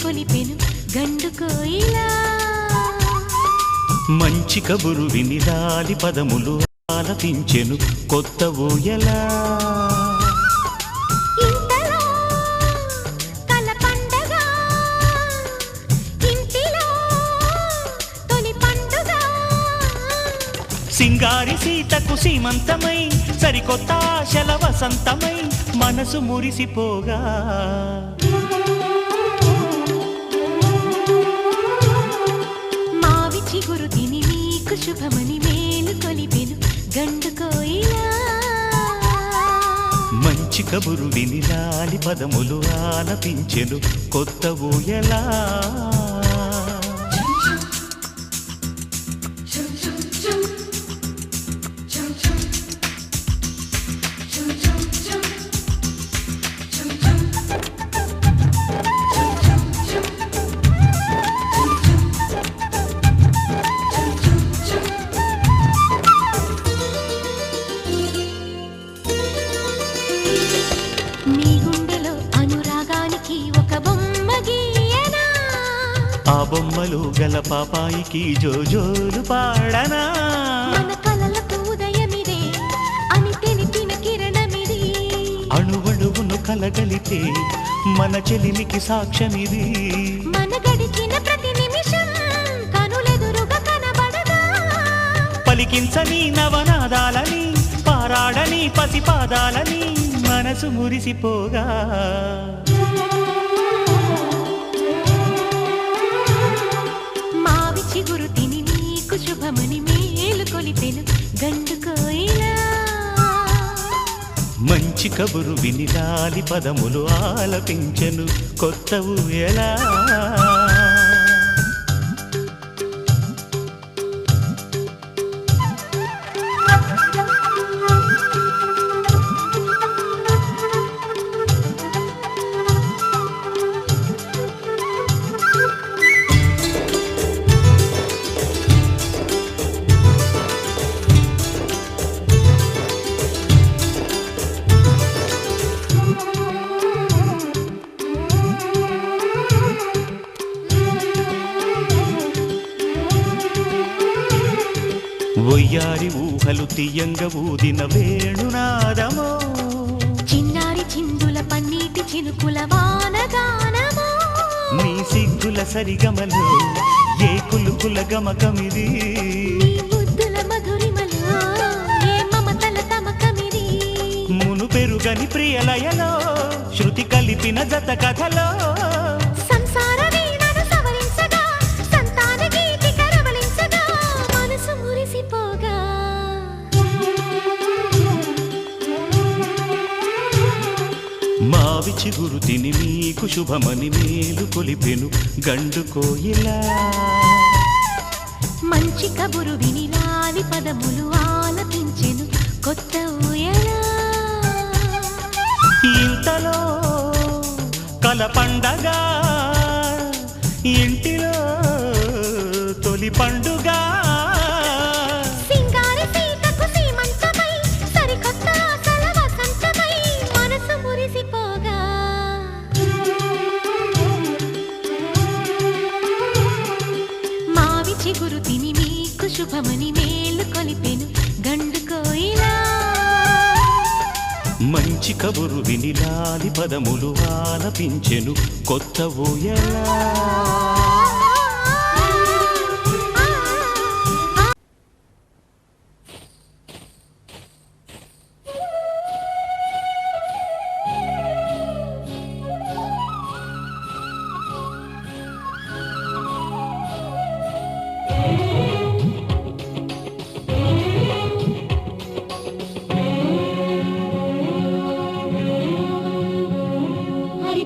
కొలిపెను గండు కోయిలా మంచి కబురు విని లాలి పదములు ఆలపించెను కొత్త ఊయలా సింగారి సీతకు సీమంతమై సరికొత్త ఆశల వసంతమై మనసు మురిసిపోగా మావి చిగురు తిని నీకు శుభమని మేలు కొలిపెను గండు కోయిలా మంచి కబురు విని లాలి పదములు ఆలపించెను కొత్త ఊయలా ఆ బొమ్మలు గల పాపాయికి జోజోలు పాడనా మన కలలకు ఉదయమిదే అని తెలిపిన కిరణమిది అణువణువును కలగలితే మన చెలిమికి సాక్ష్యమిది మన గడిచిన ప్రతి నిమిషం కనులెదురుగా కనబడగా పలికించని నవనాదాలని పారాడని పసిపాదాలని మనసు మురిసిపోగా చిగురు తిని నీకు శుభమని మేలు కొలిపెను గండు కోయిలా మంచి కబురు విని లాలి పదములు ఆలపించెను కొత్త ఊయలా ఒయ్యారి ఊహలు తీయంగ ఊదిన వేణునాదమో చిన్నారి చిందుల పన్నీటి చినుకుల వానగానమో నీ సిగ్గుల సరిగమలు ఏ కులుకుల గమకమిది నీ బుద్ధుల మధురిమలో ఏ మమతల తమకమిది మును పెరుగని ప్రియలయలో శృతి కలిపిన జత కథలో సంసార వీణను సవరించగా సంతాన గీతి కరవలించగా మనసు మురిసిపోగా మావి చిగురు తిని నీకు శుభమని మేలు కొలిపెను గండు కోయిలా మంచి కబురు విని లాలి పదములు ఆలపించెను కొత్త ఊయలా ఇంతలో కల పండగ ఇంటిలో తొలి పండుగ సింగారి సీతకు సీమంతమై సరికొత్త ఆశల వసంతమై మనసు మురిసిపోగా మావి చిగురు తిని నీకు శుభమని మేలు కొలిపెను గండు కోయిలా మంచి కబురు విని లాలి పదములు ఆలపించెను కొత్త ఊయలా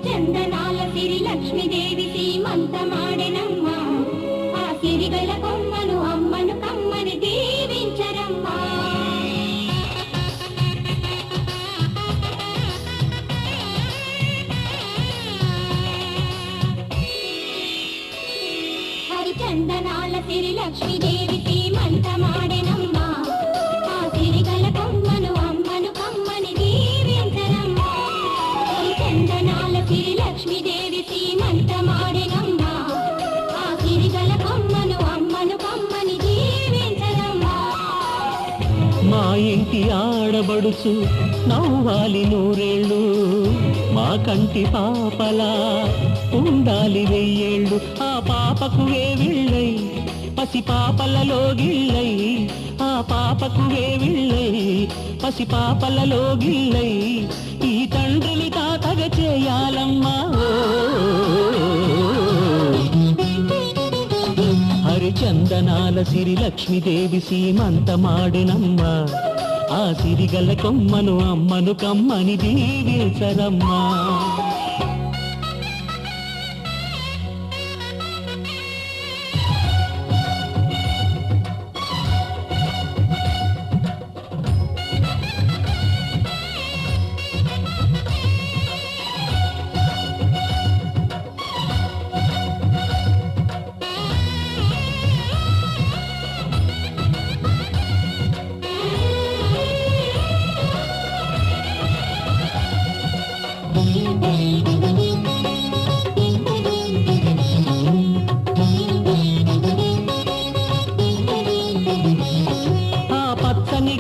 చందనాల సిరి లక్ష్మీదేవి సీమంతమాడెనమ్మా ఆ సిరిగల కొమ్మను అమ్మను కమ్మని దీవించరమ్మా హరి చందనాల సిరి లక్ష్మీదేవి సీమంతమాడెనమ్మా ఆ సిరిగల కొమ్మను అమ్మను కమ్మని దీవించరమ్మా చందనాల సిరి లక్ష్మీదేవి సీమంతమాడెన ఇంటి ఆడబడుచు నవ్వాలి నూరేళ్ళు, మా కంటి పాపలా ఉండాలి వెయ్యేళ్ళు. ఆ పాపకు వేవిళ్ళై పసి పాపలలో గిళ్ళై, ఆ పాపకు వేవిళ్ళై పసి పాపలలో గిళ్ళై, ఈ తండ్రిని తాతగ చేయాలమ్మా. హరిచందనాల సిరి లక్ష్మీదేవి సీమంతమాడినమ్మ, ఆ సిరిగల కొమ్మను అమ్మను కమ్మని దీవించరమ్మా.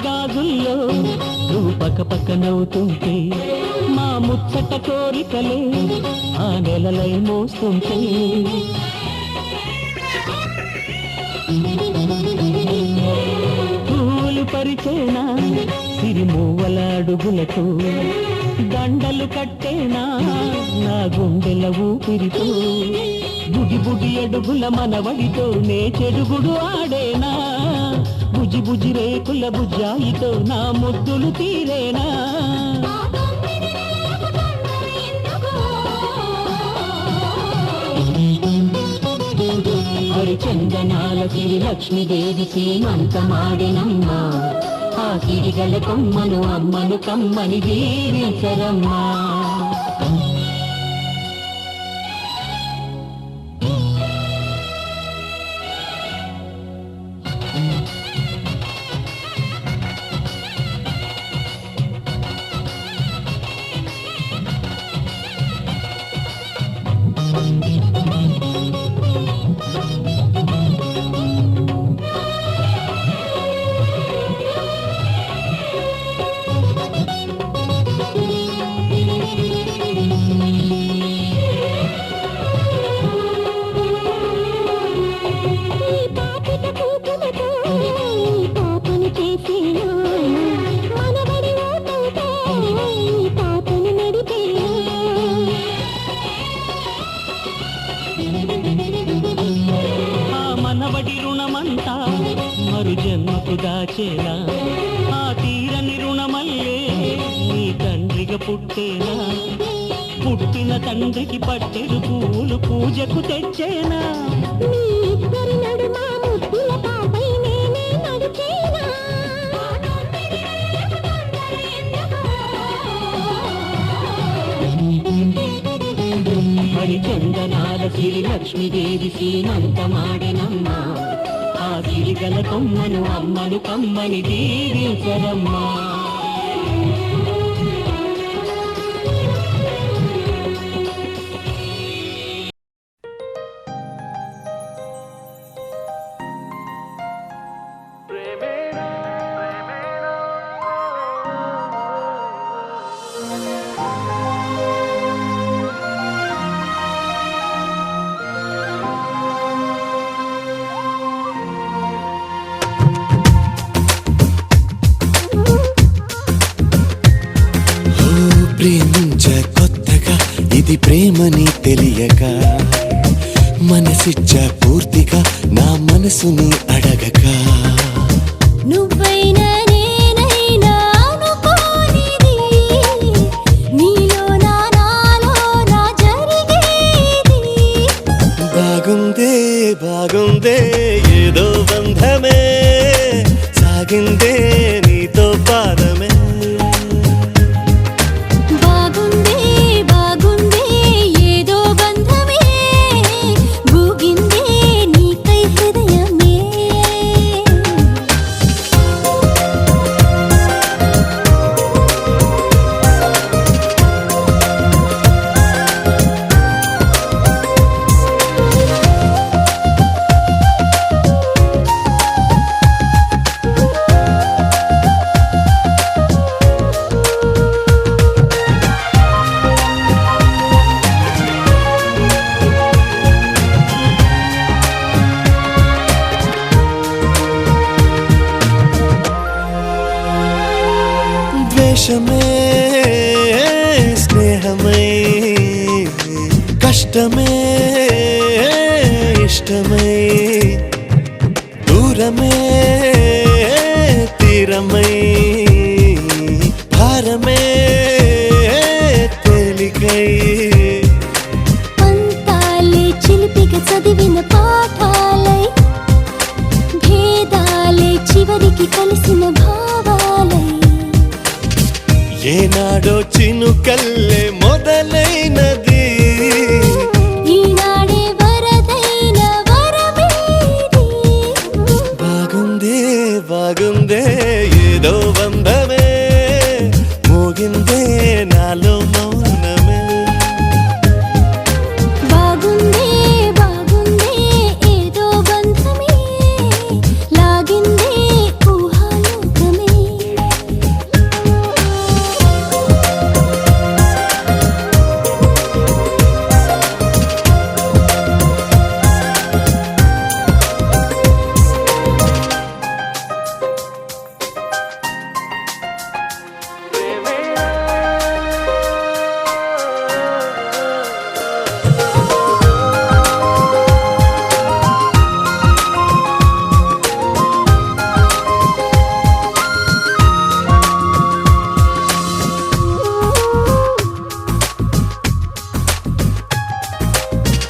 గాజుల్లో నువ్వు పక్క నవ్వుతుంటే, మా ముచ్చట కోరికలే ఆ నెలలై మోస్తుంటే, పూలు పరిచేనా సిరిమూవల అడుగులతో, దండలు కట్టేనా నా గుండెల ఊపిరితో, బుడి బుడి అడుగుల మనవడితో నే చెడుగుడు ఆడేనా, బుజి బుజి రేకుల బుజ్జాయితో నా ముద్దులు తీరేనా. హరిచందనాల సిరి లక్ష్మీదేవి సీమంతమాడినమ్మ, ఆ సిరిగల కొమ్మను అమ్మను కమ్మని దీవించరమ్మా. మనవడి రుణమంతా మరు జన్మకు దాచేనా, ఆ తీరని రుణమల్లే నీ తండ్రిగా పుట్టేనా, పుట్టిన తండ్రికి పట్టెడు పూలు పూజకు తెచ్చేనా. హరిచందనాల సిరి లక్ష్మీదేవి సీమంతమాడినమ్మ, ఆ సిరిగల కొమ్మను అమ్మను కమ్మని దీవించరమ్మా. ప్రేమించ కొత్తగా ఇది ప్రేమని తెలియక, మనసిచ్చ పూర్తిగా నా మనసుని అడగక, నువ్వైనా నేనైనా అనుకోనిది నీలో నాలో నా జరిగేది. బాగుందే బాగుందే ఏదో బంధమే సాగిందే నీతో పాదమే. వేషమే స్నేహమై కష్టమే ఇష్టమై దూరమే తీరమై భారమే తేలికై పంతాలే చిలిపిగా చదివిన పాఠాలై భేదాలే చివరికి కలిసిన భావాలై ఏనాడో చినుకల్లే మొదలైనది ఈనాడే వరదైన వరమేది బాగుందే బాగుందే ఏదో బంధమే మోగిందే నాలో మౌనమే బాగుందే బాగుందే ఏదో బంధమే లాగిందే ఊహాలోకమే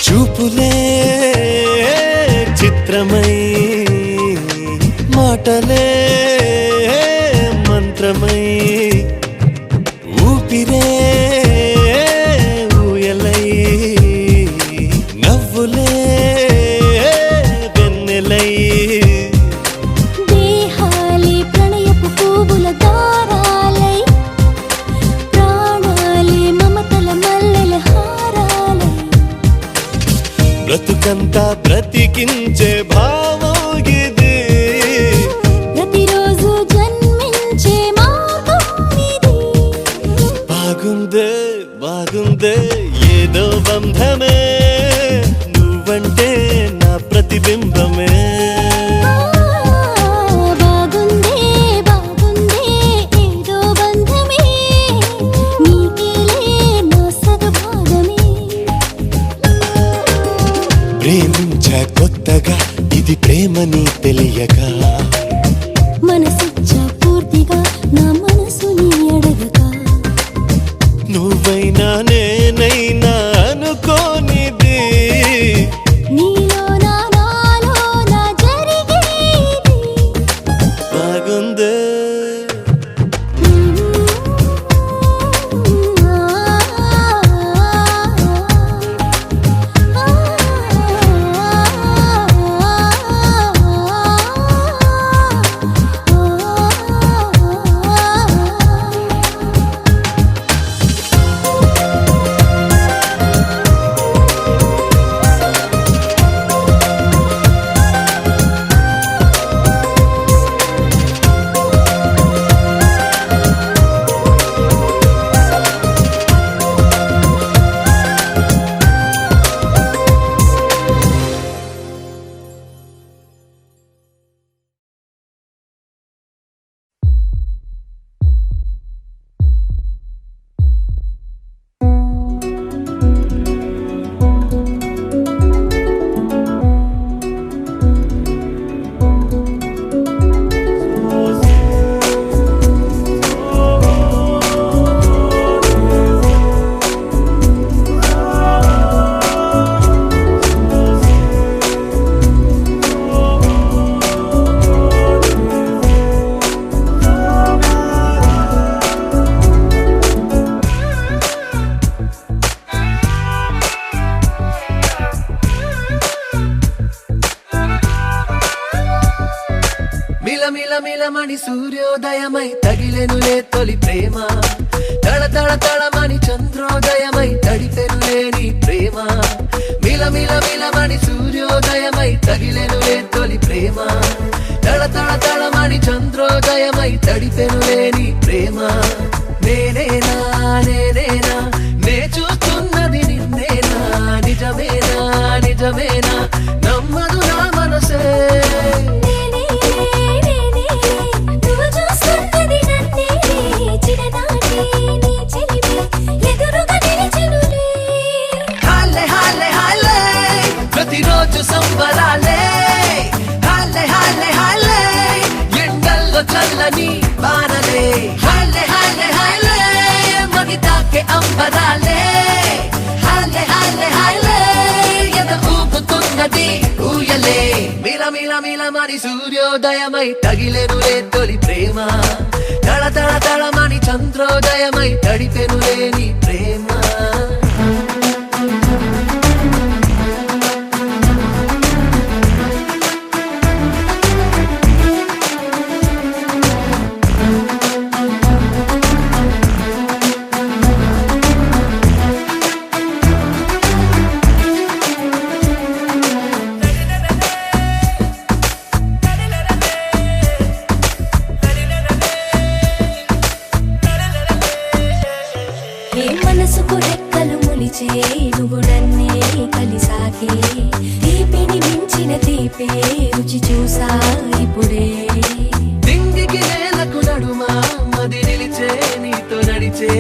చూపులే చిత్రమై మాటలే మంత్రమై ఊపిరే ఊయలై నవ్వులే వెన్నెలై దేహాలే ప్రణయపు పువ్వుల దారాలై ప్రాణాలే మమతల మల్లెల హారాలై బ్రతుకంతా బ్రతికించే భావం ఇది ప్రతిరోజు జన్మించే మార్గం ఇది బాగుందే బాగుందే ఏదో బంధమే నువ్వంటే నా ప్రతిబింబమే బాగుందే బాగుందే ఏదో బంధమే నీకేలే నా సగభాగమే ప్రేమించా కొత్తగా ఇది ప్రేమని తెలియక మనసిచ్చా పూర్తిగా నా మనసుని అడగగా నువ్వైనా నేనైనా అనుకోనిది నీలో నాలో నా జరిగేది బాగుందే మిలమిలమని సూర్యోదయమై తగిలెనులే తొలి ప్రేమ తళ తళ తళమని చంద్రోదయమై తడిపెనులే నీ ప్రేమ మిలమిలమని సూర్యోదయమై తగిలెనులే తొలి ప్రేమ తళ తళ తళమని చంద్రోదయమై తడిపెనులే నీ ప్రేమ నేనేనా నేనేనా నే చూస్తున్నది నిన్నేనా నిజమేనా నిజమేనా నమ్మదు నా మనసే నువ్వు చూస్తున్నది నన్నే చిన్నదా ప్రతిరోజు సంబరాలే హాలే హాలే హాలే ఎండల్లో చల్లని వానలే హాలే హాలే హాలే మగితాకే అంబరాలే హాలే హాలే హాలే ఎద ఊపుతున్నది ఊయలే మిల మిల మిలమని సూర్యోదయమై తగిలెనులే తొలి ప్రేమ తళ తళ తళమని చంద్రోదయమై తడిపెనులే నీ ప్రేమ ఏ మనసుకు రెక్కలు మొలిచే నువ్వు నన్నే కలిసాకే తీపిని మించిన తీపే రుచి చూసా ఇప్పుడే దింగికి నేలకు నడుమా మది నిలిచే నీతో నడిచే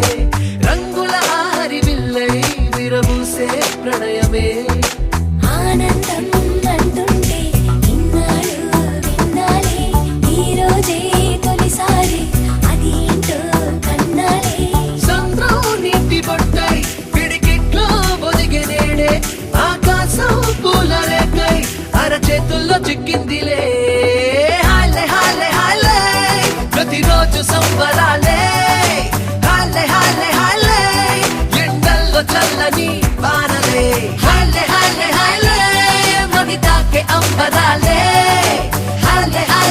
రంగుల ఆరి విల్లై విరబూసే ప్రణయమే ఆనందం అంటుంటే ఇన్నాళ్ళు విన్నాలే ఈ రోజే తొలిసారి అది ఏంటో కన్నాలే సంద్రం నీటి బొట్టై పిడికిట్లో ఒదిగే నేడే ఆకాశం పూల రేకై అరచేతుల్లో చిక్కిందిలే హాలే హాలే హాలే ప్రతిరోజు సంబరాలే హాలే హాలే హాలే ఎండల్లో చల్లని వానలే హాలే హాలే హాలే మగితాకే అంబరాలే